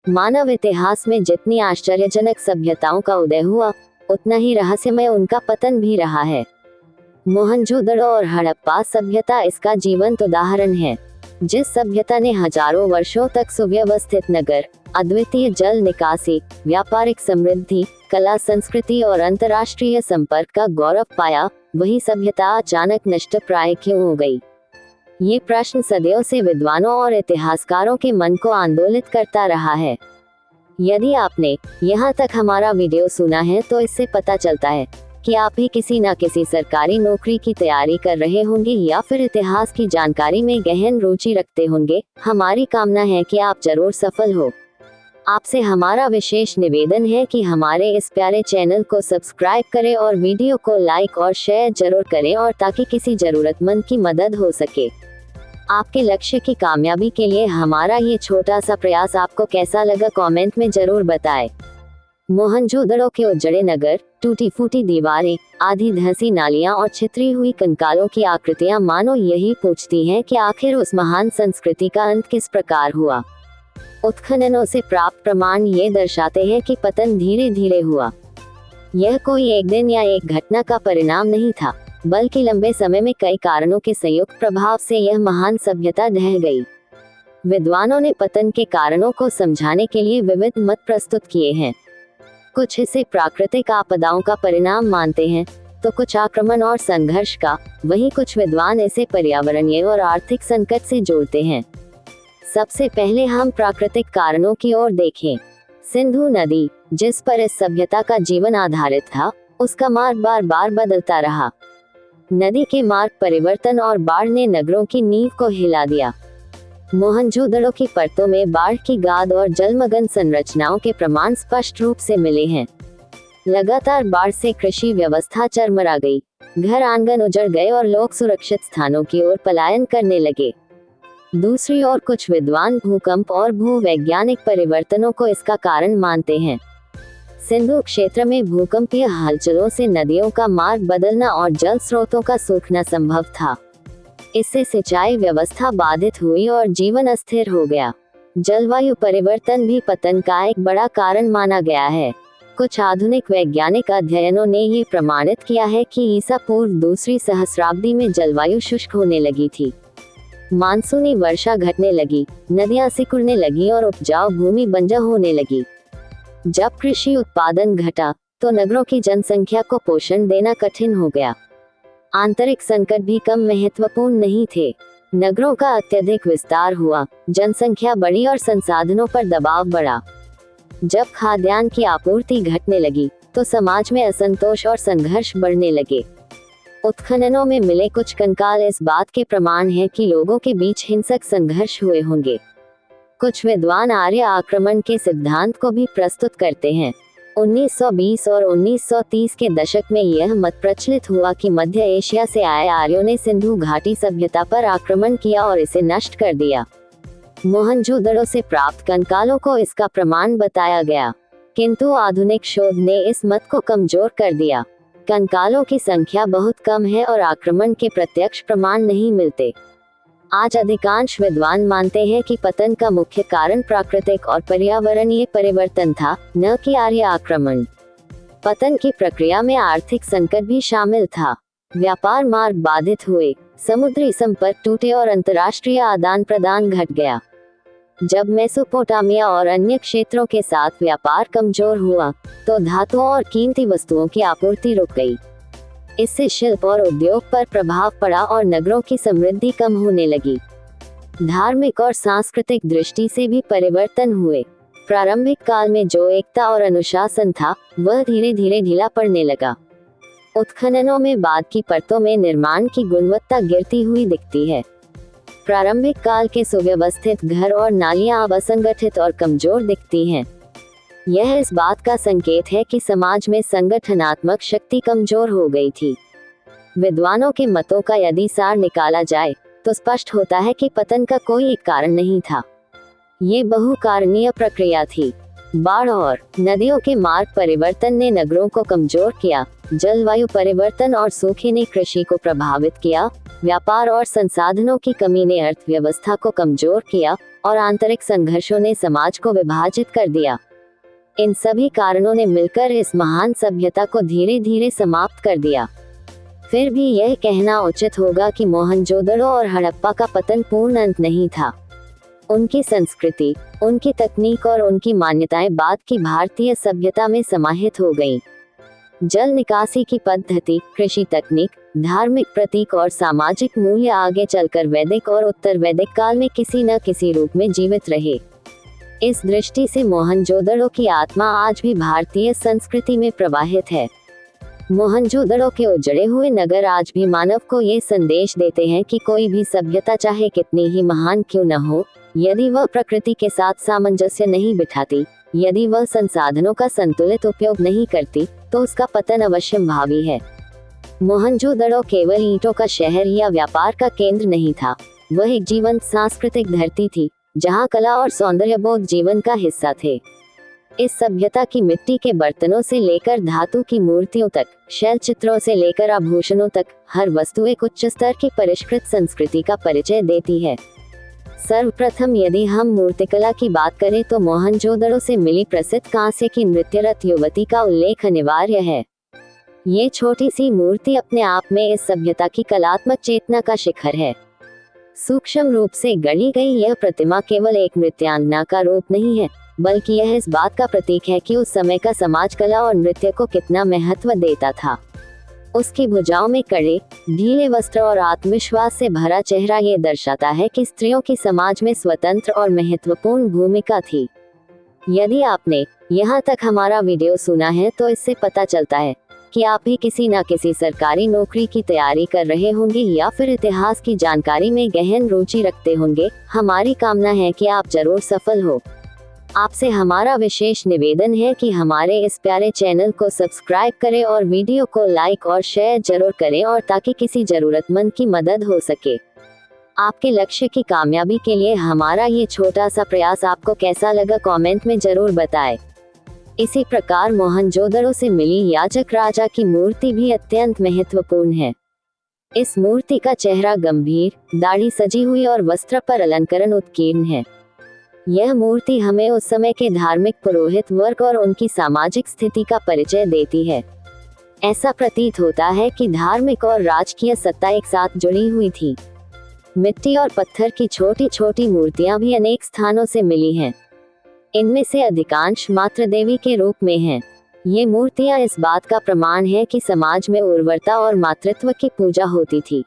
मानव इतिहास में जितनी आश्चर्यजनक सभ्यताओं का उदय हुआ, उतना ही रहस्यमय उनका पतन भी रहा है। मोहनजोदड़ो और हड़प्पा सभ्यता इसका जीवंत उदाहरण है। जिस सभ्यता ने हजारों वर्षों तक सुव्यवस्थित नगर, अद्वितीय जल निकासी, व्यापारिक समृद्धि, कला, संस्कृति और अंतर्राष्ट्रीय संपर्क का गौरव पाया, वही सभ्यता अचानक नष्टप्राय क्यों हो गई? ये प्रश्न सदियों से विद्वानों और इतिहासकारों के मन को आंदोलित करता रहा है। यदि आपने यहाँ तक हमारा वीडियो सुना है तो इससे पता चलता है कि आप भी किसी न किसी सरकारी नौकरी की तैयारी कर रहे होंगे या फिर इतिहास की जानकारी में गहन रुचि रखते होंगे। हमारी कामना है कि आप जरूर सफल हो। आपसे हमारा विशेष निवेदन है कि हमारे इस प्यारे चैनल को सब्सक्राइब करें और वीडियो को लाइक और शेयर जरूर करें, और ताकि किसी जरूरतमंद की मदद हो सके। आपके लक्ष्य की कामयाबी के लिए हमारा ये छोटा सा प्रयास आपको कैसा लगा, कमेंट में जरूर बताएं। मोहनजोदड़ो के उजड़े नगर, टूटी फूटी दीवारें, आधी धंसी नालियां और छितरी हुई कंकालों की आकृतियां मानो यही पूछती हैं कि आखिर उस महान संस्कृति का अंत किस प्रकार हुआ। उत्खननों से प्राप्त प्रमाण ये दर्शाते हैं कि पतन धीरे धीरे हुआ। यह कोई एक दिन या एक घटना का परिणाम नहीं था, बल्कि लंबे समय में कई कारणों के संयुक्त प्रभाव से यह महान सभ्यता ढह गई। विद्वानों ने पतन के कारणों को समझाने के लिए विविध मत प्रस्तुत किए हैं। कुछ इसे प्राकृतिक आपदाओं का परिणाम मानते हैं, तो कुछ आक्रमण और संघर्ष का, वहीं कुछ विद्वान इसे पर्यावरणीय और आर्थिक संकट से जोड़ते हैं। सबसे पहले हम प्राकृतिक कारणों की ओर देखें। सिंधु नदी, जिस पर इस सभ्यता का जीवन आधारित था, उसका मार्ग बार बार बदलता रहा। नदी के मार्ग परिवर्तन और बाढ़ ने नगरों की नींव को हिला दिया। मोहनजोदड़ो की परतों में बाढ़ की गाद और जलमग्न संरचनाओं के प्रमाण स्पष्ट रूप से मिले हैं। लगातार बाढ़ से कृषि व्यवस्था चरमरा गई, घर आंगन उजड़ गए और लोग सुरक्षित स्थानों की ओर पलायन करने लगे। दूसरी ओर कुछ विद्वान भूकंप और भूवैज्ञानिक परिवर्तनों को इसका कारण मानते हैं। सिंधु क्षेत्र में भूकंपीय हलचलों से नदियों का मार्ग बदलना और जल स्रोतों का सूखना संभव था। इससे सिंचाई व्यवस्था बाधित हुई और जीवन अस्थिर हो गया। जलवायु परिवर्तन भी पतन का एक बड़ा कारण माना गया है। कुछ आधुनिक वैज्ञानिक अध्ययनों ने ये प्रमाणित किया है कि ईसा पूर्व दूसरी सहस्राब्दी में जलवायु शुष्क होने लगी थी। मानसूनी वर्षा घटने लगी, नदियां सिकुड़ने लगी और उपजाऊ भूमि बंजर होने लगी। जब कृषि उत्पादन घटा, तो नगरों की जनसंख्या को पोषण देना कठिन हो गया। आंतरिक संकट भी कम महत्वपूर्ण नहीं थे। नगरों का अत्यधिक विस्तार हुआ, जनसंख्या बढ़ी और संसाधनों पर दबाव बढ़ा। जब खाद्यान्न की आपूर्ति घटने लगी, तो समाज में असंतोष और संघर्ष बढ़ने लगे। उत्खननों में मिले कुछ कंकाल इस बात के प्रमाण हैं कि लोगों के बीच हिंसक संघर्ष हुए होंगे। कुछ विद्वान आर्य आक्रमण के सिद्धांत को भी प्रस्तुत करते हैं। 1920 और 1930 के दशक में यह मत प्रचलित हुआ कि मध्य एशिया से आए आर्यों ने सिंधु घाटी सभ्यता पर आक्रमण किया और इसे नष्ट कर दिया। मोहनजोदड़ो से प्राप्त कंकालों को इसका प्रमाण बताया गया, किंतु आधुनिक शोध ने इस मत को कमजोर कर दिया। कंकालों की संख्या बहुत कम है और आक्रमण के प्रत्यक्ष प्रमाण नहीं मिलते। आज अधिकांश विद्वान मानते हैं कि पतन का मुख्य कारण प्राकृतिक और पर्यावरणीय परिवर्तन था, न कि आर्य आक्रमण। पतन की प्रक्रिया में आर्थिक संकट भी शामिल था। व्यापार मार्ग बाधित हुए, समुद्री संपर्क टूटे और अंतर्राष्ट्रीय आदान प्रदान घट गया। जब मेसोपोटामिया और अन्य क्षेत्रों के साथ व्यापार कमजोर हुआ, तो धातुओं और कीमती वस्तुओं की आपूर्ति रुक गई। इससे शिल्प और उद्योग पर प्रभाव पड़ा और नगरों की समृद्धि कम होने लगी। धार्मिक और सांस्कृतिक दृष्टि से भी परिवर्तन हुए। प्रारंभिक काल में जो एकता और अनुशासन था, वह धीरे धीरे ढीला पड़ने लगा। उत्खननों में बाद की परतों में निर्माण की गुणवत्ता गिरती हुई दिखती है। प्रारंभिक काल के सुव्यवस्थित घर और नालियां अब असंगठित और कमजोर दिखती हैं। यह इस बात का संकेत है कि समाज में संगठनात्मक शक्ति कमजोर हो गई थी। विद्वानों के मतों का यदि सार निकाला जाए, तो स्पष्ट होता है कि पतन का कोई एक कारण नहीं था। ये बहुकारणीय प्रक्रिया थी। बाढ़ और नदियों के मार्ग परिवर्तन ने नगरों को कमजोर किया। जलवायु परिवर्तन और सूखे ने कृषि को प्रभावित किया। व्यापार और संसाधनों की कमी ने अर्थव्यवस्था को कमजोर किया और आंतरिक संघर्षों ने समाज को विभाजित कर दिया। इन सभी कारणों ने मिलकर इस महान सभ्यता को धीरे धीरे समाप्त कर दिया। फिर भी यह कहना उचित होगा कि मोहनजोदड़ो और हड़प्पा का पतन पूर्ण अंत नहीं था। उनकी संस्कृति, उनकी तकनीक और उनकी मान्यताएं बाद की भारतीय सभ्यता में समाहित हो गईं। जल निकासी की पद्धति, कृषि तकनीक, धार्मिक प्रतीक और सामाजिक मूल्य आगे चलकर वैदिक और उत्तर वैदिक काल में किसी न किसी रूप में जीवित रहे। इस दृष्टि से मोहनजोदड़ो की आत्मा आज भी भारतीय संस्कृति में प्रवाहित है। मोहनजोदड़ो के उजड़े हुए नगर आज भी मानव को ये संदेश देते हैं कि कोई भी सभ्यता चाहे कितनी ही महान क्यों न हो, यदि वह प्रकृति के साथ सामंजस्य नहीं बिठाती, यदि वह संसाधनों का संतुलित उपयोग नहीं करती, तो उसका पतन अवश्यंभावी है। मोहनजोदड़ो केवल ईंटों का शहर या व्यापार का केंद्र नहीं था, वह एक जीवंत सांस्कृतिक धरती थी, जहां कला और सौंदर्यबोध जीवन का हिस्सा थे। इस सभ्यता की मिट्टी के बर्तनों से लेकर धातु की मूर्तियों तक, शैल चित्रों से लेकर आभूषणों तक, हर वस्तु एक उच्च स्तर की परिष्कृत संस्कृति का परिचय देती है। सर्वप्रथम यदि हम मूर्तिकला की बात करें तो मोहनजोदड़ो से मिली प्रसिद्ध कांस्य की नृत्यरत युवती का उल्लेख अनिवार्य है। ये छोटी सी मूर्ति अपने आप में इस सभ्यता की कलात्मक चेतना का शिखर है। सूक्ष्म रूप से गढ़ी गई यह प्रतिमा केवल एक नृत्यांगना का रूप नहीं है, बल्कि यह इस बात का प्रतीक है कि उस समय का समाज कला और नृत्य को कितना महत्व देता था। उसकी भुजाओं में कड़े, ढीले वस्त्र और आत्मविश्वास से भरा चेहरा ये दर्शाता है कि स्त्रियों की समाज में स्वतंत्र और महत्वपूर्ण भूमिका थी। यदि आपने यहाँ तक हमारा वीडियो सुना है तो इससे पता चलता है कि आप भी किसी न किसी सरकारी नौकरी की तैयारी कर रहे होंगे या फिर इतिहास की जानकारी में गहन रुचि रखते होंगे। हमारी कामना है कि आप जरूर सफल हो। आपसे हमारा विशेष निवेदन है कि हमारे इस प्यारे चैनल को सब्सक्राइब करें और वीडियो को लाइक और शेयर जरूर करें, और ताकि किसी जरूरतमंद की मदद हो सके। आपके लक्ष्य की कामयाबी के लिए हमारा ये छोटा सा प्रयास आपको कैसा लगा कमेंट में जरूर बताएं। इसी प्रकार मोहनजोदड़ो से मिली याचक राजा की मूर्ति भी अत्यंत महत्वपूर्ण है। इस मूर्ति का चेहरा गंभीर, दाढ़ी सजी हुई और वस्त्र पर अलंकरण उत्कीर्ण है। यह मूर्ति हमें उस समय के धार्मिक पुरोहित वर्ग और उनकी सामाजिक स्थिति का परिचय देती है। ऐसा प्रतीत होता है कि धार्मिक और राजकीय सत्ता एक साथ जुड़ी हुई थी। मिट्टी और पत्थर की छोटी छोटी मूर्तियां भी अनेक स्थानों से मिली हैं। इनमें से अधिकांश मातृ देवी के रूप में हैं। ये मूर्तियां इस बात का प्रमाण है कि समाज में उर्वरता और मातृत्व की पूजा होती थी।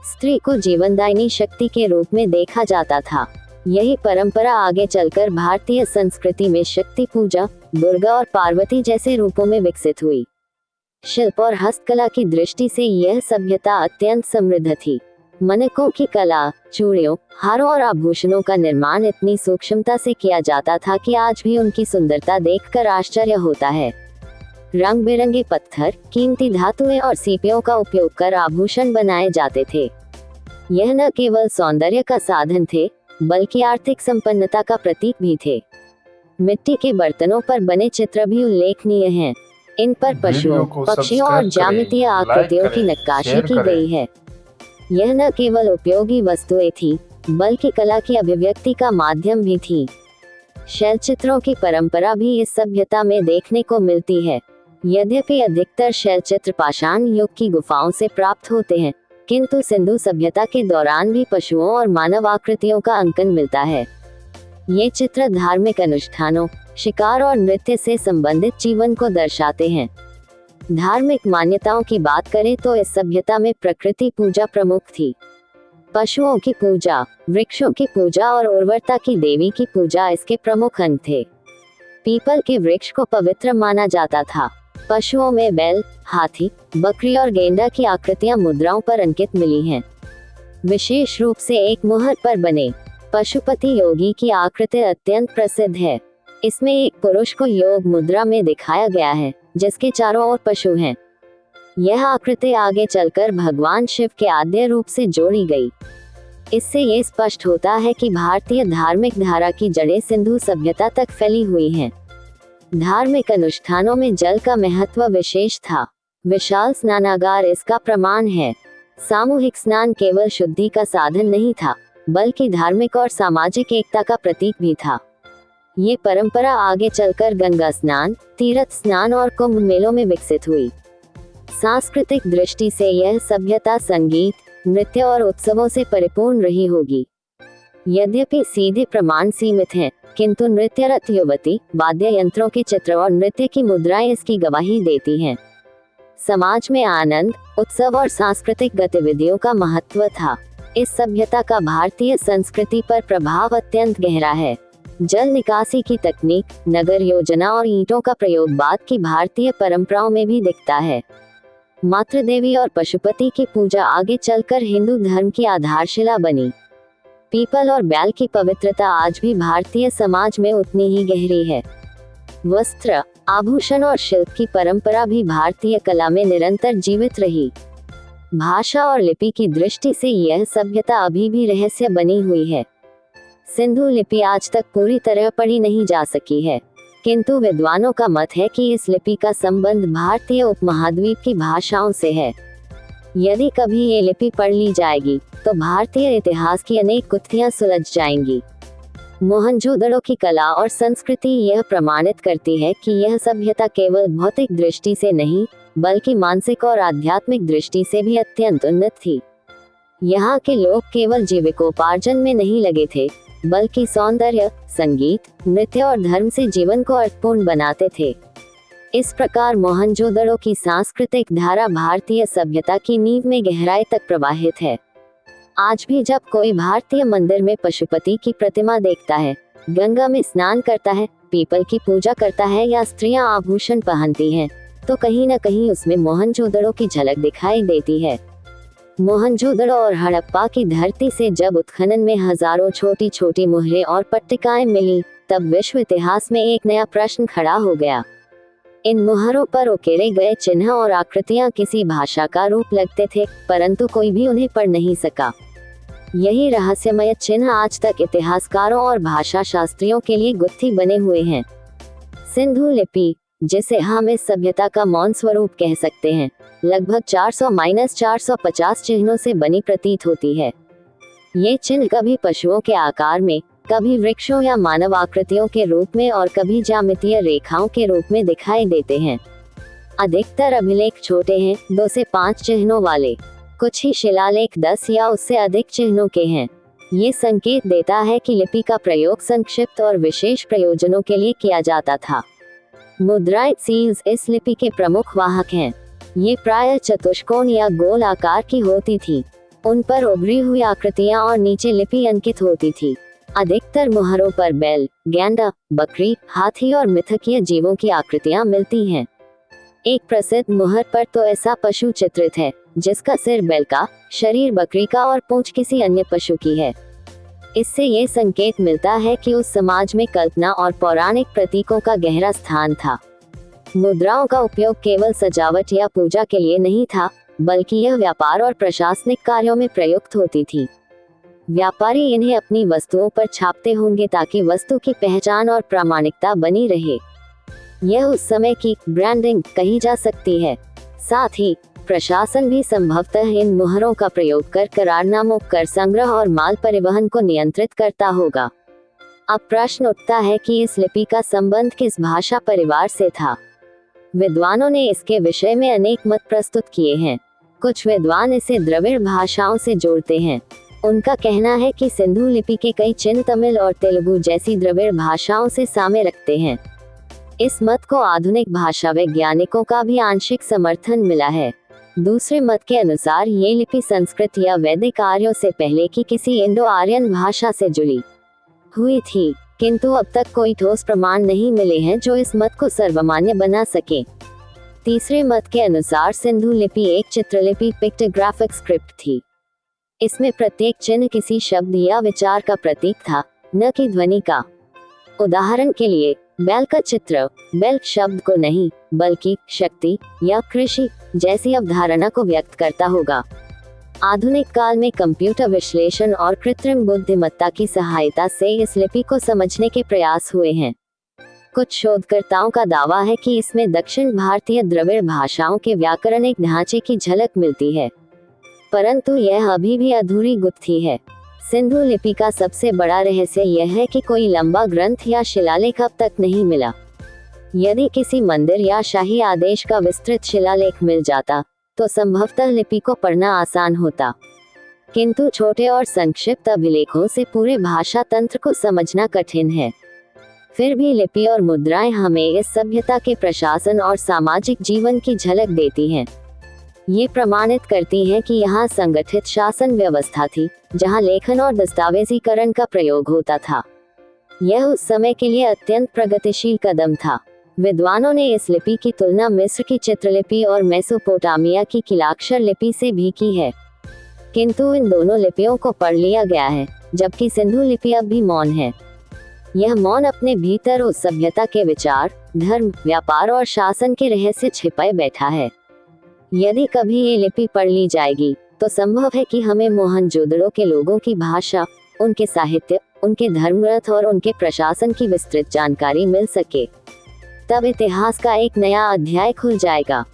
स्त्री को जीवनदायिनी शक्ति के रूप में देखा जाता था। यही परंपरा आगे चलकर भारतीय संस्कृति में शक्ति पूजा, दुर्गा और पार्वती जैसे रूपों में विकसित हुई। शिल्प और हस्तकला की दृष्टि से यह सभ्यता अत्यंत समृद्ध थी। मनकों की कला, चूड़ियों, हारों और आभूषणों का निर्माण इतनी सूक्ष्मता से किया जाता था कि आज भी उनकी सुंदरता देखकर आश्चर्य होता है। रंग बिरंगे पत्थर, कीमती धातुएं और सीपियों का उपयोग कर आभूषण बनाए जाते थे। यह न केवल सौंदर्य का साधन थे, बल्कि आर्थिक संपन्नता का प्रतीक भी थे। मिट्टी के बर्तनों पर बने चित्र भी उल्लेखनीय हैं। इन पर पशुओं, पक्षियों और ज्यामितीय आकृतियों की नक्काशी की गई है। यह न केवल उपयोगी वस्तुएं थी, बल्कि कला की अभिव्यक्ति का माध्यम भी थी। शैल चित्रों की परंपरा भी इस सभ्यता में देखने को मिलती है। यद्यपि अधिकतर शैल चित्र पाषाण युग की गुफाओं से प्राप्त होते हैं, किंतु सिंधु सभ्यता के दौरान भी पशुओं और मानव आकृतियों का अंकन मिलता है। ये चित्र धार्मिक अनुष्ठानों, शिकार और नृत्य से संबंधित जीवन को दर्शाते हैं। धार्मिक मान्यताओं की बात करें तो इस सभ्यता में प्रकृति पूजा प्रमुख थी। पशुओं की पूजा, वृक्षों की पूजा और उर्वरता की देवी की पूजा इसके प्रमुख अंग थे। पीपल के वृक्ष को पवित्र माना जाता था। पशुओं में बैल, हाथी, बकरी और गेंडा की आकृतियां मुद्राओं पर अंकित मिली हैं। विशेष रूप से एक मुहर पर बने पशुपति योगी की आकृति अत्यंत प्रसिद्ध है। इसमें एक पुरुष को योग मुद्रा में दिखाया गया है, जिसके चारों ओर पशु हैं। यह आकृति आगे चलकर भगवान शिव के आद्य रूप से जोड़ी गई। इससे ये स्पष्ट होता है कि भारतीय धार्मिक धारा की जड़ें सिंधु सभ्यता तक फैली हुई हैं। धार्मिक अनुष्ठानों में जल का महत्व विशेष था। विशाल स्नानागार इसका प्रमाण है। सामूहिक स्नान केवल शुद्धि का साधन नहीं था, बल्कि धार्मिक और सामाजिक एकता का प्रतीक भी था। ये परंपरा आगे चलकर गंगा स्नान, तीर्थ स्नान और कुंभ मेलों में विकसित हुई। सांस्कृतिक दृष्टि से यह सभ्यता संगीत, नृत्य और उत्सवों से परिपूर्ण रही होगी। यद्यपि सीधे प्रमाण सीमित हैं, किंतु नृत्यरत युवती, वाद्य यंत्रों के चित्र और नृत्य की मुद्राएं इसकी गवाही देती हैं। समाज में आनंद, उत्सव और सांस्कृतिक गतिविधियों का महत्व था। इस सभ्यता का भारतीय संस्कृति पर प्रभाव अत्यंत गहरा है। जल निकासी की तकनीक, नगर योजना और ईंटों का प्रयोग बाद की भारतीय परंपराओं में भी दिखता है। मातृदेवी और पशुपति की पूजा आगे चलकर हिंदू धर्म की आधारशिला बनी। पीपल और बैल की पवित्रता आज भी भारतीय समाज में उतनी ही गहरी है। वस्त्र, आभूषण और शिल्प की परंपरा भी भारतीय कला में निरंतर जीवित रही। भाषा और लिपि की दृष्टि से यह सभ्यता अभी भी रहस्य बनी हुई है। सिंधु लिपि आज तक पूरी तरह पढ़ी नहीं जा सकी है, किंतु विद्वानों का मत है कि इस लिपि का संबंध भारतीय उपमहाद्वीप की भाषाओं से है। यदि कभी ये लिपि पढ़ ली जाएगी तो भारतीय इतिहास की अनेक गुत्थियां सुलझ जाएंगी। मोहनजोदड़ो की कला और संस्कृति यह प्रमाणित करती है कि यह सभ्यता केवल भौतिक दृष्टि से नहीं, बल्कि मानसिक और आध्यात्मिक दृष्टि से भी अत्यंत उन्नत थी। यहाँ के लोग केवल जीविकोपार्जन में नहीं लगे थे, बल्कि सौंदर्य, संगीत, नृत्य और धर्म से जीवन को अर्थपूर्ण बनाते थे। इस प्रकार मोहनजोदड़ो की सांस्कृतिक धारा भारतीय सभ्यता की नींव में गहराई तक प्रवाहित है। आज भी जब कोई भारतीय मंदिर में पशुपति की प्रतिमा देखता है, गंगा में स्नान करता है, पीपल की पूजा करता है या स्त्रियां आभूषण पहनती हैं, तो कहीं न कहीं उसमें मोहनजोदड़ो की झलक दिखाई देती है। मोहनजोदड़ो और हड़प्पा की धरती से जब उत्खनन में हजारों छोटी छोटी मुहरें और पट्टिकाएं मिली, तब विश्व इतिहास में एक नया प्रश्न खड़ा हो गया। इन मुहरों पर उकेरे गए चिन्ह और आकृतियां किसी भाषा का रूप लगते थे, परंतु कोई भी उन्हें पढ़ नहीं सका। यही रहस्यमय चिन्ह आज तक इतिहासकारों और भाषा शास्त्रियों के लिए गुत्थी बने हुए हैं। सिंधु लिपि, जिसे हम इस सभ्यता का मौन स्वरूप कह सकते हैं, लगभग 400-450 चिन्हों से बनी प्रतीत होती है। ये चिन्ह कभी पशुओं के आकार में, कभी वृक्षों या मानव आकृतियों के रूप में और कभी ज्यामितीय रेखाओं के रूप में दिखाई देते हैं। अधिकतर अभिलेख छोटे हैं, 2 से 5 चिन्हों वाले। कुछ ही शिलालेख 10 या उससे अधिक चिन्हों के हैं। ये संकेत देता है कि लिपि का प्रयोग संक्षिप्त और विशेष प्रयोजनों के लिए किया जाता था। मुद्राएं, सील्स इस लिपि के प्रमुख वाहक हैं। ये प्रायः चतुष्कोण या गोल आकार की होती थी। उन पर उभरी हुई आकृतियां और नीचे लिपि अंकित होती थी। अधिकतर मुहरों पर बैल, गैंडा, बकरी, हाथी और मिथकीय जीवों की आकृतियां मिलती हैं। एक प्रसिद्ध मुहर पर तो ऐसा पशु चित्रित है जिसका सिर बैल का, शरीर बकरी का और पूंछ किसी अन्य पशु की है। इससे ये संकेत मिलता है कि उस समाज में कल्पना और पौराणिक प्रतीकों का गहरा स्थान था। मुद्राओं का उपयोग केवल सजावट या पूजा के लिए नहीं था, बल्कि यह व्यापार और प्रशासनिक कार्यों में प्रयुक्त होती थी। व्यापारी इन्हें अपनी वस्तुओं पर छापते होंगे ताकि वस्तु की पहचान और प्रामाणिकता बनी रहे। यह उस समय की ब्रांडिंग कही जा सकती है। साथ ही प्रशासन भी संभवतः इन मुहरों का प्रयोग कर करारनामों, कर संग्रह और माल परिवहन को नियंत्रित करता होगा। अब प्रश्न उठता है कि इस लिपि का संबंध किस भाषा परिवार से था। विद्वानों ने इसके विषय में अनेक मत प्रस्तुत किए हैं। कुछ विद्वान इसे द्रविड़ भाषाओं से जोड़ते हैं। उनका कहना है कि सिंधु लिपि के कई चिन्ह तमिल और तेलुगु जैसी द्रविड़ भाषाओं से साम्य रखते हैं। इस मत को आधुनिक भाषा वैज्ञानिकों का भी आंशिक समर्थन मिला है। दूसरे मत के अनुसार ये लिपि संस्कृत या वैदिक आर्यों से पहले की किसी इंडो आर्यन भाषा से जुड़ी हुई थी, किंतु अब तक कोई ठोस प्रमाण नहीं मिले हैं जो इस मत को सर्वमान्य बना सके। तीसरे मत के अनुसार सिंधु लिपि एक चित्रलिपि पिक्टोग्राफिक स्क्रिप्ट थी। इसमें प्रत्येक चिन्ह किसी शब्द या विचार का प्रतीक था, न कि ध्वनि का। उदाहरण के लिए, बैल का चित्र बैल शब्द को नहीं, बल्कि शक्ति या कृषि जैसी अवधारणा को व्यक्त करता होगा। आधुनिक काल में कंप्यूटर विश्लेषण और कृत्रिम बुद्धिमत्ता की सहायता से इस लिपि को समझने के प्रयास हुए हैं। कुछ शोधकर्ताओं का दावा है कि इसमें दक्षिण भारतीय द्रविड़ भाषाओं के व्याकरणिक ढांचे की झलक मिलती है, परंतु यह अभी भी अधूरी गुत्थी है। सिंधु लिपि का सबसे बड़ा रहस्य यह है कि कोई लंबा ग्रंथ या शिलालेख अब तक नहीं मिला। यदि किसी मंदिर या शाही आदेश का विस्तृत शिलालेख मिल जाता तो संभवतः लिपि को पढ़ना आसान होता, किंतु छोटे और संक्षिप्त अभिलेखों से पूरे भाषा तंत्र को समझना कठिन है। फिर भी लिपि और मुद्राएं हमें इस सभ्यता के प्रशासन और सामाजिक जीवन की झलक देती हैं। ये प्रमाणित करती हैं कि यहाँ संगठित शासन व्यवस्था थी, जहाँ लेखन और दस्तावेजीकरण का प्रयोग होता था। यह उस समय के लिए अत्यंत प्रगतिशील कदम था। विद्वानों ने इस लिपि की तुलना मिस्र की चित्रलिपि और मेसोपोटामिया की किलाक्षर लिपि से भी की है, किंतु इन दोनों लिपियों को पढ़ लिया गया है, जबकि सिंधु लिपि अब भी मौन है। यह मौन अपने भीतर उस सभ्यता के विचार, धर्म, व्यापार और शासन के रहस्य छिपाए बैठा है। यदि कभी ये लिपि पढ़ ली जाएगी तो संभव है कि हमें मोहनजोदड़ो के लोगों की भाषा, उनके साहित्य, उनके धर्मग्रंथ और उनके प्रशासन की विस्तृत जानकारी मिल सके। तब इतिहास का एक नया अध्याय खुल जाएगा।